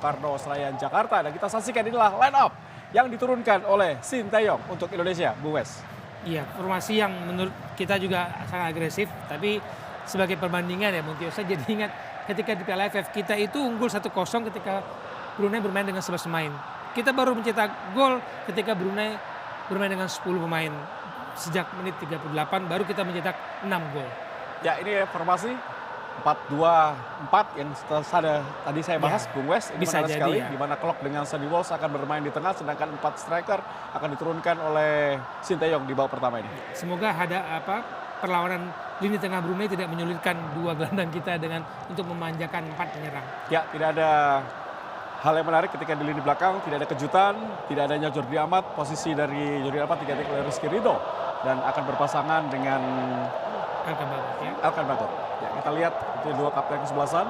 Karno Senayan Jakarta. Dan kita saksikan inilah line up yang diturunkan oleh Sinteyong untuk Indonesia, Bung Wes. Iya, formasi yang menurut kita juga sangat agresif, tapi sebagai perbandingan ya Bung Tio, saya jadi ingat ketika di Piala AFF kita itu unggul 1-0 ketika Brunei bermain dengan 11 pemain. Kita baru mencetak gol ketika Brunei bermain dengan 10 pemain. Sejak menit 38 baru kita mencetak 6 gol. Ya, ini formasi 4-2-4 yang tadi saya bahas, ya, Bung Wes. Ini bisa menarik jadi sekali, ya. di mana Klok dengan Sandy Walsh akan bermain di tengah, sedangkan 4 striker akan diturunkan oleh Sinteyong di babak pertama ini. Semoga ada perlawanan lini tengah Brunei tidak menyulitkan dua gelandang kita dengan untuk memanjakan 4 penyerang. Ya, tidak ada hal yang menarik ketika di lini belakang, tidak ada kejutan, tidak adanya Jordi Amat, posisi dari Jordi Amat diganti oleh Rizky Ridho dan akan berpasangan dengan Elkan Bagot. Ya, kita lihat itu dua kapten kesebelasan,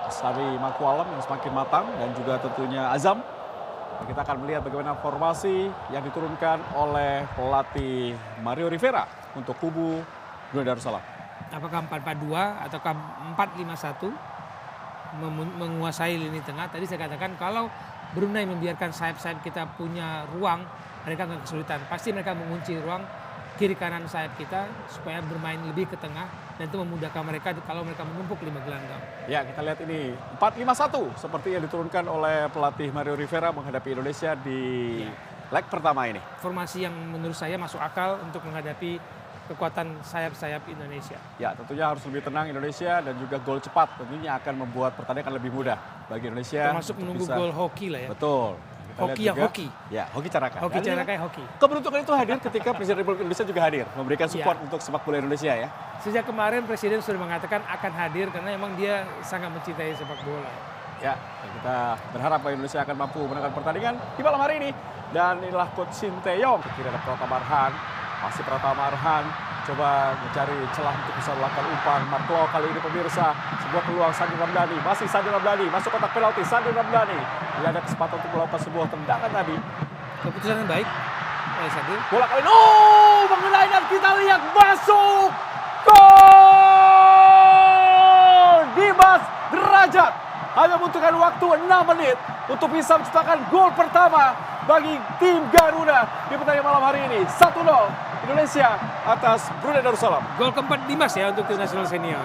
Sari Makualam yang semakin matang dan juga tentunya Azam. Dan kita akan melihat bagaimana formasi yang diturunkan oleh pelatih Mario Rivera untuk kubu Brunei Darussalam. Apakah 4-4-2 ataukah 4-5-1 menguasai lini tengah? Tadi saya katakan kalau Brunei membiarkan sayap-sayap kita punya ruang, mereka akan kesulitan. Pasti mereka mengunci ruang kiri kanan sayap kita supaya bermain lebih ke tengah dan itu memudahkan mereka kalau mereka menumpuk 5 gelandang. Ya, kita lihat ini 4-5-1 seperti yang diturunkan oleh pelatih Mario Rivera menghadapi Indonesia di leg pertama ini. Formasi yang menurut saya masuk akal untuk menghadapi kekuatan sayap-sayap Indonesia. Ya, tentunya harus lebih tenang Indonesia dan juga gol cepat tentunya akan membuat pertandingan lebih mudah bagi Indonesia. Termasuk menunggu gol hoki lah ya. Betul. Hoki yang hoki. Ya, hoki Caraka. Hoki Caraka hoki. Keberuntungan itu hadir ketika Presiden Republik Indonesia juga hadir, memberikan support untuk sepak bola Indonesia ya. Sejak kemarin Presiden sudah mengatakan akan hadir karena memang dia sangat mencintai sepak bola. Ya, kita berharap bahwa Indonesia akan mampu menangkan pertandingan di malam hari ini. Dan inilah Coach Sinteyong. Kira ada Pratama Arhan, masih Pratama Arhan. Coba mencari celah untuk bisa melakukan umpan. Marco kali ini pemirsa, sebuah peluang Sandi Ramdhani. Masih Sandi Ramdhani, masuk kotak penalti Sandi Ramdhani. Dia ada kesempatan untuk melakukan sebuah tendangan tadi. Keputusan yang baik. Sandi. Bola kali ini, mengenai dan kita lihat masuk. Gol! Dimas Derajat hanya membutuhkan waktu 6 menit untuk bisa menciptakan gol pertama bagi tim Garuda di pertandingan malam hari ini. 1-0 Indonesia atas Brunei Darussalam. Gol keempat Dimas ya untuk tim nasional senior.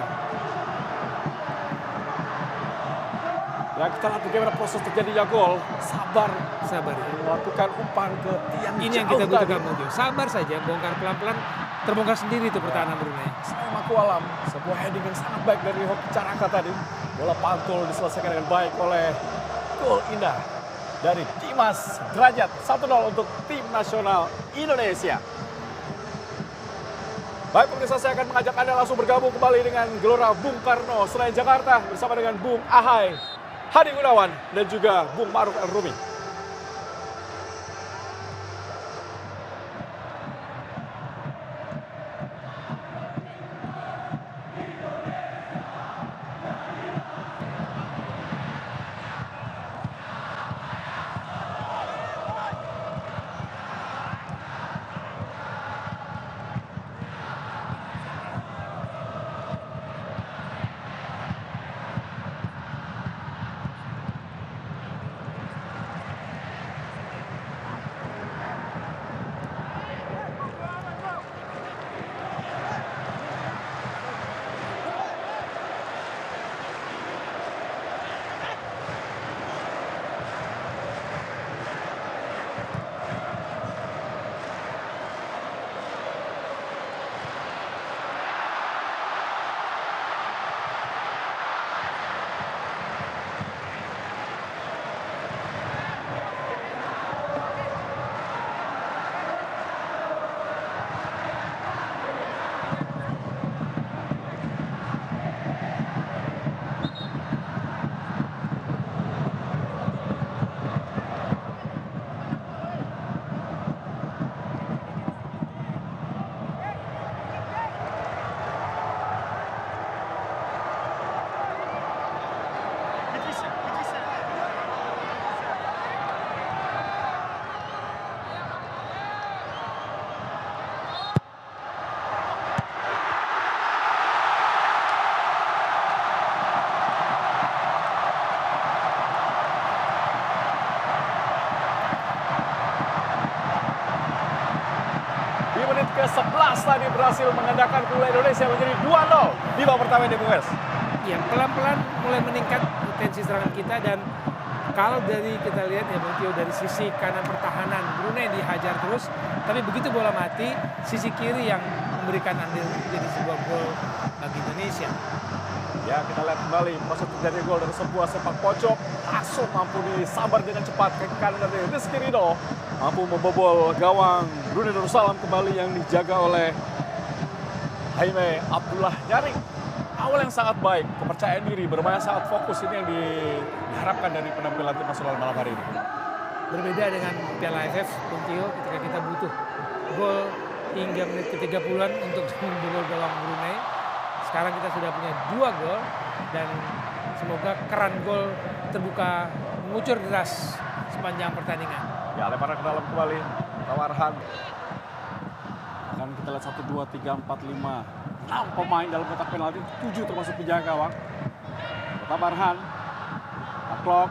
Ya, kita lihat bagaimana proses terjadinya gol. Sabar ya. Melakukan umpan ke tiang. Ini yang kita butuhkan Bung. Sabar saja, bongkar pelan-pelan, terbongkar sendiri itu pertahanan Brunei. Saya Makualam, sebuah heading yang sangat baik dari Hoki Caraka tadi. Bola pantul diselesaikan dengan baik oleh gol indah dari Dimas Derajat. 1-0 untuk tim nasional Indonesia. Baik pemirsa, saya akan mengajak Anda langsung bergabung kembali dengan Gelora Bung Karno Senayan Jakarta bersama dengan Bung Ahai Hadi Gunawan dan juga Bung Ma'ruf El-Rumi. ke-11 tadi berhasil mengandalkan keunggulan Indonesia menjadi 2-0 di babak pertama ini, Bung Wes. Ya, pelan-pelan mulai meningkat potensi serangan kita, dan kalau dari kita lihat ya Bung Tio, dari sisi kanan pertahanan Brunei dihajar terus, tapi begitu bola mati, sisi kiri yang memberikan andil jadi sebuah gol bagi Indonesia. Ya, kita lihat kembali proses terjadi gol dari sebuah sepak pojok, langsung mampu disambar dengan cepat ke kanan dari Rizky Ridho, mampu membobol gawang Brunei Darussalam kembali yang dijaga oleh Jaime Abdullah Nyaring. Awal yang sangat baik, kepercayaan diri, bermain sangat fokus, ini yang diharapkan dari penampilan tim nasional malam hari ini. Berbeda dengan Piala AFF, Bung Tio, ketika kita butuh gol hingga menit ke-30-an untuk membobol gawang Brunei. Sekarang kita sudah punya 2 gol, dan semoga keran gol terbuka mengucur deras sepanjang pertandingan. Ya, lemparan ke dalam kembali, Tawarhan. Akan kita lihat 1, 2, 3, 4, 5. 6 pemain dalam kotak penalti, 7 termasuk penjaga gawang. Tawarhan, Maklok,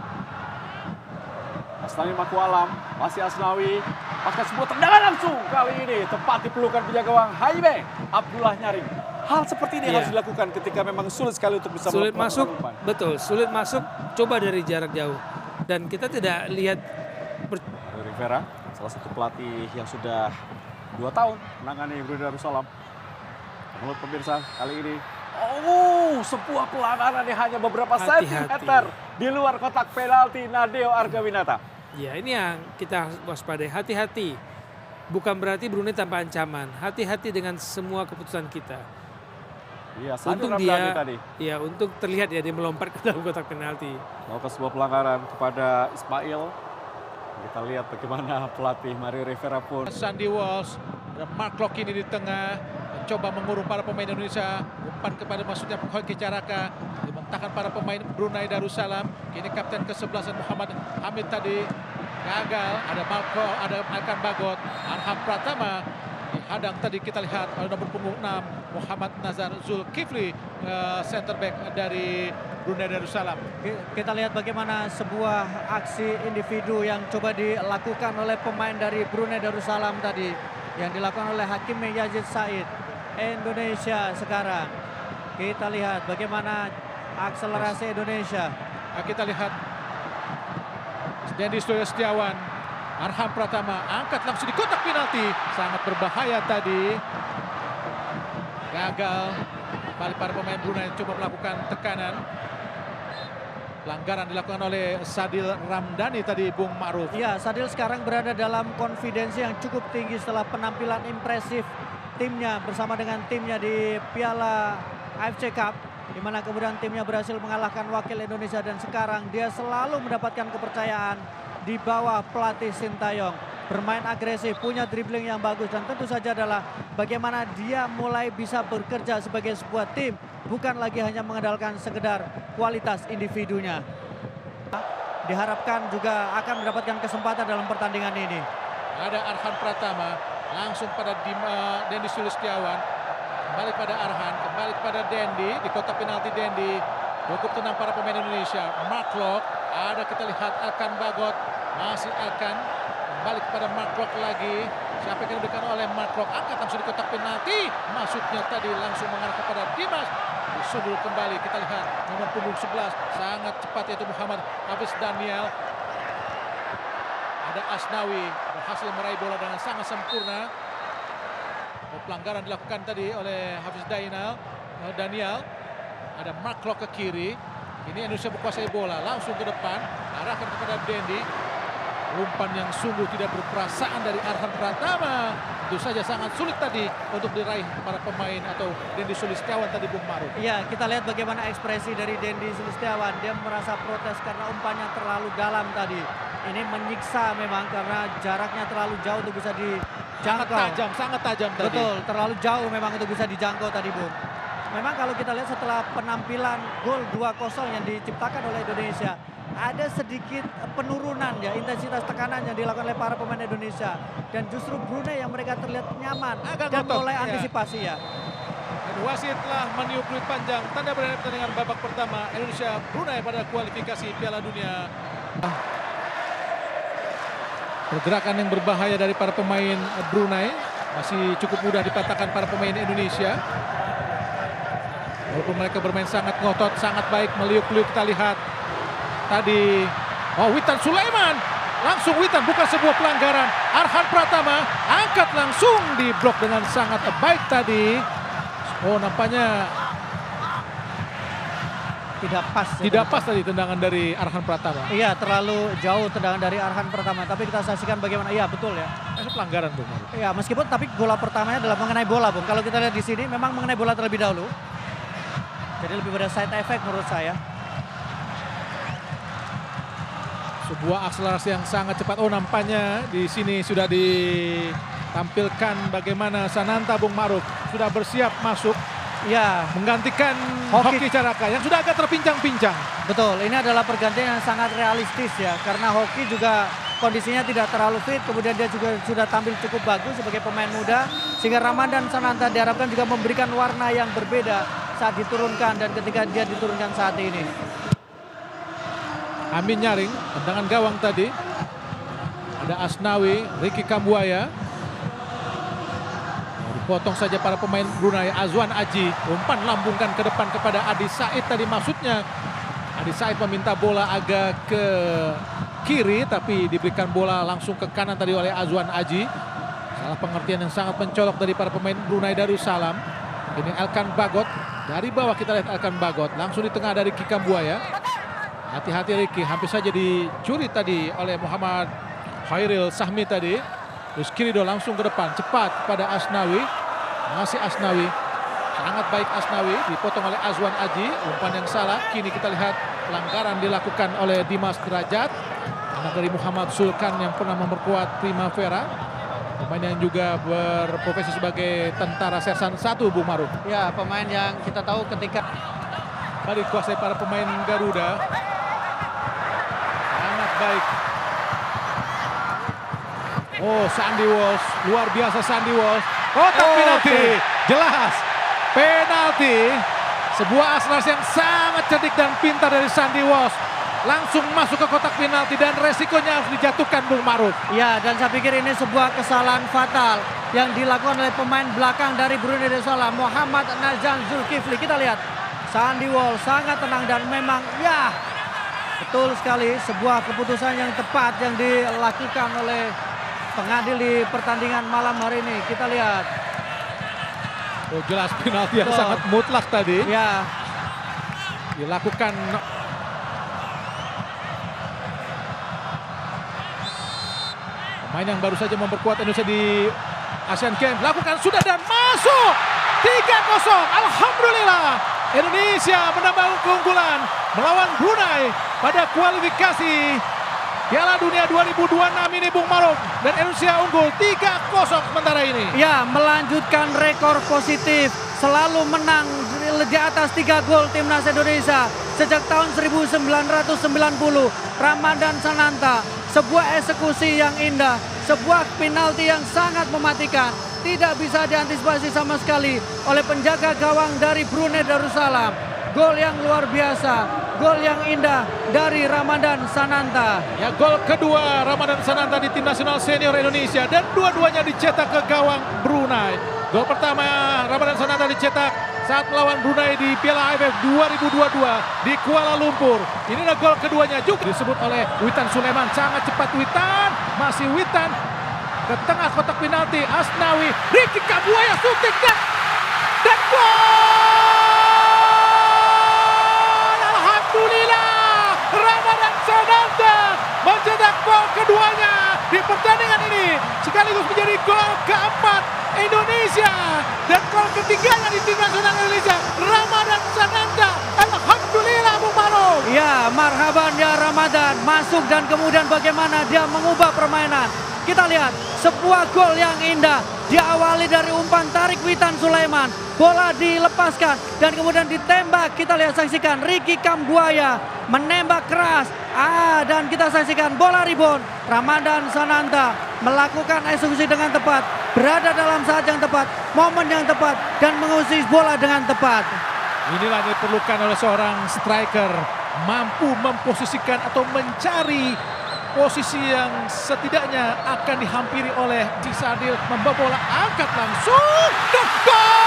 Asnawi Makualam, masih Asnawi. Pasca sebuah tendangan langsung kali ini tepat dipelukan penjaga gawang Jaime Abdullah Nyaring. Hal seperti ini harus dilakukan ketika memang sulit sekali untuk bisa sulit masuk, umpan. betul, sulit masuk, coba dari jarak jauh. Dan kita tidak lihat Rivera, salah satu pelatih yang sudah 2 tahun menangani Brunei Darussalam. Menurut pemirsa, kali ini sebuah pelanggaran yang hanya beberapa sentimeter di luar kotak penalti Nadeo Argawinata. Ya, ini yang kita waspadai, hati-hati. Bukan berarti Brunei tanpa ancaman, hati-hati dengan semua keputusan kita. Iya, untung dia tadi. Ya, untuk terlihat ya dia melompat ke dalam kotak penalti. Melakukan sebuah pelanggaran kepada Ismail. Kita lihat bagaimana pelatih Mario Rivera pun. Sandy Walsh, ada Mark Locke ini di tengah, mencoba mengurung para pemain Indonesia. Umpan kepada maksudnya Hoki Caraka, dibentangkan para pemain Brunei Darussalam. Kini kapten ke-11 Muhammad Hamid tadi gagal. Ada Malko, ada Akan Bagot, Arham Pratama dihadang tadi, kita lihat pada nomor punggung 6 Muhammad Nazar Zulkifli, center back dari Brunei Darussalam. Kita lihat bagaimana sebuah aksi individu yang coba dilakukan oleh pemain dari Brunei Darussalam tadi, yang dilakukan oleh Hakim Yazid Said. Indonesia sekarang, kita lihat bagaimana akselerasi Indonesia. Kita lihat Dendi Setiawan, Arham Pratama angkat langsung di kotak penalti, sangat berbahaya tadi. Gagal, balik para pemain Brunei coba melakukan tekanan. Pelanggaran dilakukan oleh Sadil Ramdhani tadi, Bung Ma'ruf. Ya, Sadil sekarang berada dalam konfidensi yang cukup tinggi setelah penampilan impresif timnya bersama dengan timnya di Piala AFC Cup, di mana kemudian timnya berhasil mengalahkan wakil Indonesia, dan sekarang dia selalu mendapatkan kepercayaan di bawah pelatih Sintayong. Bermain agresif, punya dribbling yang bagus, dan tentu saja adalah bagaimana dia mulai bisa bekerja sebagai sebuah tim, bukan lagi hanya mengandalkan sekedar kualitas individunya. Diharapkan juga akan mendapatkan kesempatan dalam pertandingan ini. Ada Arhan Pratama, langsung pada Dendi Sulistiawan, kembali pada Arhan, kembali kepada Dendi, di kotak penalti Dendi, cukup tenang para pemain Indonesia. Mark Locke, ada kita lihat Akan Bagot, masih Akan, kembali kepada Mark Locke lagi, siapa yang diberikan oleh Mark Locke, angkat langsung di kotak penalti, masuknya tadi langsung mengarah kepada Dimas, disundul kembali, kita lihat nomor punggung 11, sangat cepat yaitu Muhammad Hafiz Daniel. Ada Asnawi, berhasil meraih bola dengan sangat sempurna. Pelanggaran dilakukan tadi oleh Hafiz Daniel. Ada Mark Locke ke kiri. Ini Indonesia menguasai bola, langsung ke depan, arahkan kepada Dendi. Umpan yang sungguh tidak berperasaan dari Arhan Pratama. Itu saja sangat sulit tadi untuk diraih para pemain atau Dendi Sulistiawan tadi, Bung Ma'ruf. Iya, kita lihat bagaimana ekspresi dari Dendi Sulistiawan. Dia merasa protes karena umpannya terlalu dalam tadi. Ini menyiksa memang karena jaraknya terlalu jauh untuk bisa dijangkau. Sangat tajam tadi. Betul, terlalu jauh memang untuk bisa dijangkau tadi, Bung. Memang kalau kita lihat setelah penampilan gol 2-0 yang diciptakan oleh Indonesia, ada sedikit penurunan ya intensitas tekanan yang dilakukan oleh para pemain Indonesia, dan justru Brunei yang mereka terlihat nyaman dan mulai antisipasi ya. Dan wasit telah meniup peluit panjang, tanda berakhir pertandingan babak pertama Indonesia Brunei pada kualifikasi Piala Dunia. Pergerakan yang berbahaya dari para pemain Brunei. masih cukup mudah dipatahkan para pemain Indonesia. Walaupun mereka bermain sangat ngotot, sangat baik, meliuk-liuk kita lihat. Tadi, Witan Sulaiman. Langsung Witan, bukan sebuah pelanggaran. Arhan Pratama angkat langsung di blok dengan sangat baik tadi. Nampaknya Tidak pas. tidak pas tadi tendangan dari Arhan Pratama. Iya, terlalu jauh tendangan dari Arhan Pratama. Tapi kita saksikan bagaimana. Iya, betul ya. Itu pelanggaran Bung Maru. Iya, meskipun tapi bola pertamanya adalah mengenai bola, Bung. Kalau kita lihat di sini memang mengenai bola terlebih dahulu. Jadi lebih pada side effect menurut saya. Sebuah akselerasi yang sangat cepat. Nampaknya di sini sudah ditampilkan bagaimana Sananta Bung Maruf sudah bersiap masuk Ya, menggantikan Hoki Hoki Caraka yang sudah agak terpincang-pincang. betul. Ini adalah pergantian yang sangat realistis ya. Karena Hoki juga kondisinya tidak terlalu fit. Kemudian dia juga sudah tampil cukup bagus sebagai pemain muda. Sehingga Ramadan Sananta diharapkan juga memberikan warna yang berbeda saat diturunkan dan ketika dia diturunkan saat ini. Amin nyaring, tendangan gawang tadi. Ada Asnawi, Ricky Kambuaya. Dipotong saja para pemain Brunei. Azwan Aji, umpan lambungkan ke depan kepada Adi Said tadi maksudnya. Adi Said meminta bola agak ke kiri tapi diberikan bola langsung ke kanan tadi oleh Azwan Aji. Salah pengertian yang sangat mencolok dari para pemain Brunei Darussalam. Ini Elkan Bagot, dari bawah kita lihat Elkan Bagot, langsung di tengah dari Ricky Kambuaya. Hati-hati Ricky, hampir saja dicuri tadi oleh Muhammad Khairil Sahmi tadi. Terus Kirido langsung ke depan, cepat kepada Asnawi. Masih Asnawi, sangat baik Asnawi, dipotong oleh Azwan Aji. Umpan yang salah, kini kita lihat pelanggaran dilakukan oleh Dimas Derajat. Anak dari Muhammad Sulkan yang pernah memperkuat Primavera. Pemain yang juga berprofesi sebagai tentara Sersan 1 Bung Maruf. Ya, pemain yang kita tahu ketika Tadi dikuasai para pemain Garuda. Sangat baik. Sandy Walsh, luar biasa Sandy Walsh. Kotak penalti, jelas penalti. Sebuah akselerasi yang sangat cerdik dan pintar dari Sandy Walsh. Langsung masuk ke kotak penalti dan resikonya harus dijatuhkan Bung Maruf. ya, dan saya pikir ini sebuah kesalahan fatal yang dilakukan oleh pemain belakang dari Brunei Darussalam, Muhammad Nazan Zulkifli. Kita lihat Sandy Walsh sangat tenang dan memang ya betul sekali sebuah keputusan yang tepat yang dilakukan oleh pengadil di pertandingan malam hari ini. Kita lihat. Jelas penalti yang sangat mutlak tadi. Ya, Dilakukan. Pemain yang baru saja memperkuat Indonesia di Asian Games lakukan sudah dan masuk 3-0. Alhamdulillah Indonesia menambah keunggulan melawan Brunei pada kualifikasi Piala Dunia 2026 ini Bung Maruf, dan Indonesia unggul 3-0 sementara ini. ya, melanjutkan rekor positif selalu menang di atas 3 gol timnas Indonesia sejak tahun 1990. Ramadan Sananta, sebuah eksekusi yang indah, sebuah penalti yang sangat mematikan, tidak bisa diantisipasi sama sekali oleh penjaga gawang dari Brunei Darussalam. Gol yang luar biasa, gol yang indah dari Ramadan Sananta. Ya, gol kedua Ramadan Sananta di tim nasional senior Indonesia dan dua-duanya dicetak ke gawang Brunei. Gol pertama Ramadan Sananta dicetak saat melawan Brunei di Piala AFF 2022 di Kuala Lumpur. Ini adalah gol keduanya juga disebut oleh Witan Sulaiman. Sangat cepat Witan, masih Witan ke tengah kotak penalti. Asnawi, Ricky Kambuaya shooting dan gol! Alhamdulillah, Ramadan Sananta mencetak gol keduanya di pertandingan ini, sekaligus menjadi gol keempat Indonesia dan gol ketiganya di tim nasional Indonesia. Ramadan Sananta, alhamdulillah Bung Maruf. Ya, marhaban ya Ramadan, masuk dan kemudian bagaimana dia mengubah permainan. Kita lihat sebuah gol yang indah, diawali dari umpan tarik Witan Sulaiman, bola dilepaskan dan kemudian ditembak. Kita lihat, saksikan Ricky Kambuaya menembak keras. Dan kita saksikan bola rebound. Ramadan Sananta melakukan eksekusi dengan tepat, berada dalam saat yang tepat, momen yang tepat, dan mengusir bola dengan tepat. Inilah yang diperlukan oleh seorang striker, mampu memposisikan atau mencari posisi yang setidaknya akan dihampiri oleh Sadil, membawa bola, angkat langsung ke gol!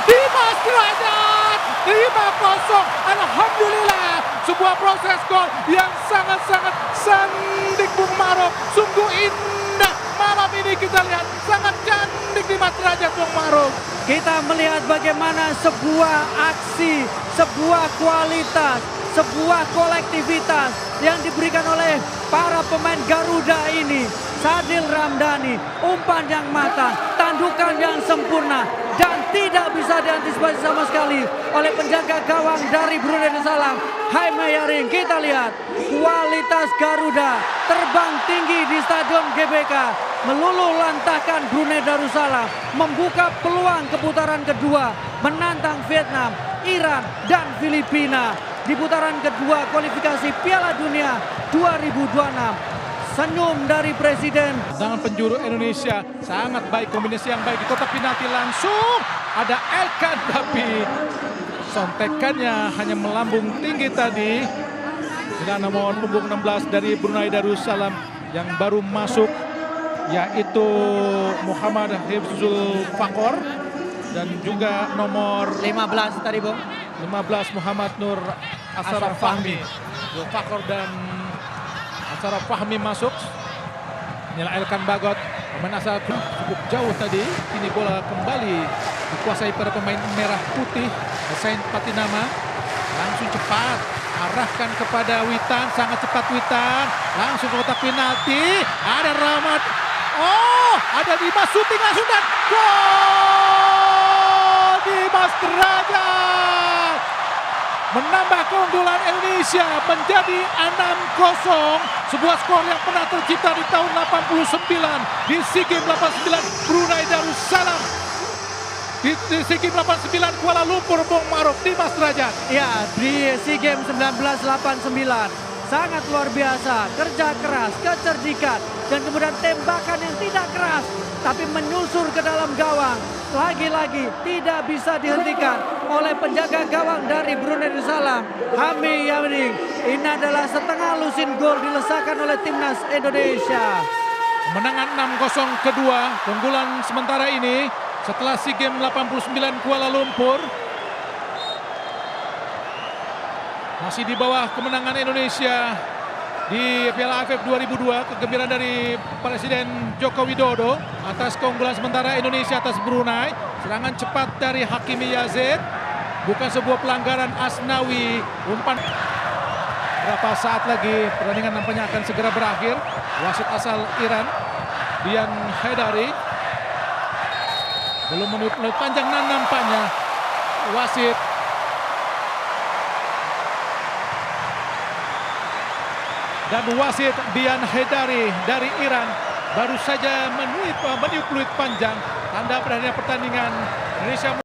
Dimas Derajat 5-0. Alhamdulillah, sebuah proses gol yang sangat-sangat sandik Bung Maruf, sungguh indah. Malam ini kita lihat sangat cantik Dimas Derajat Bung Maruf. Kita melihat bagaimana sebuah aksi, sebuah kualitas, sebuah kolektivitas yang diberikan oleh para pemain Garuda ini. Sadil Ramdhani, umpan yang matang, tandukan yang sempurna, dan tidak bisa diantisipasi sama sekali oleh penjaga gawang dari Brunei Darussalam, Jaime Yaring. Kita lihat kualitas Garuda terbang tinggi di Stadion GBK, meluluh lantahkan Brunei Darussalam, membuka peluang ke putaran kedua, menantang Vietnam, Iran, dan Filipina di putaran kedua kualifikasi Piala Dunia 2026. Senyum dari Presiden. Dengan penjuru Indonesia sangat baik, kombinasi yang baik di kotak penalti, langsung ada Elkan, tapi sontekannya hanya melambung tinggi tadi. Dengan nomor punggung 16 dari Brunei Darussalam yang baru masuk, yaitu Muhammad Hifzul Fakor, dan juga nomor 15 tadi, Bung. 15 Muhammad Nur Ashraf Fahmi. Fakor dan Ashraf Fahmi masuk. Inilah Elkan Bagot, pemain asal cukup jauh tadi. Ini bola kembali dikuasai pada pemain merah putih, Saint Patinama. Langsung cepat arahkan kepada Witan, sangat cepat Witan. Langsung ke kotak penalti. Ada Rahmat. Oh, ada Dimas syuting langsung dan gol! Dimas Derajat menambah keunggulan Indonesia menjadi 6-0. Sebuah skor yang pernah tercipta di tahun 89 di SEA Games 89 Brunei Darussalam. Di SEA Games 89 Kuala Lumpur, Bung Maruf, Dimas Derajat. Ya, di SEA Games 1989. Sangat luar biasa, kerja keras, kecerdikan, dan kemudian tembakan yang tidak keras, tapi menyusur ke dalam gawang. Lagi-lagi tidak bisa dihentikan oleh penjaga gawang dari Brunei Darussalam, Jaime Yaring. Ini adalah setengah lusin gol dilesakan oleh timnas Indonesia. Kemenangan 6-0 kedua, keunggulan sementara ini setelah SEA Games 89 Kuala Lumpur. Masih di bawah kemenangan Indonesia di Piala AFF 2002, kegembiraan dari Presiden Joko Widodo atas keunggulan sementara Indonesia atas Brunei. Serangan cepat dari Hakimi Yazid, bukan sebuah pelanggaran. Asnawi, umpan. Berapa saat lagi pertandingan nampaknya akan segera berakhir. Wasit asal Iran, Dian Haidari, belum menit panjang nampaknya wasit. Dan wasit Dian Haidari dari Iran baru saja meniup peluit panjang, tanda berakhirnya pertandingan. Indonesia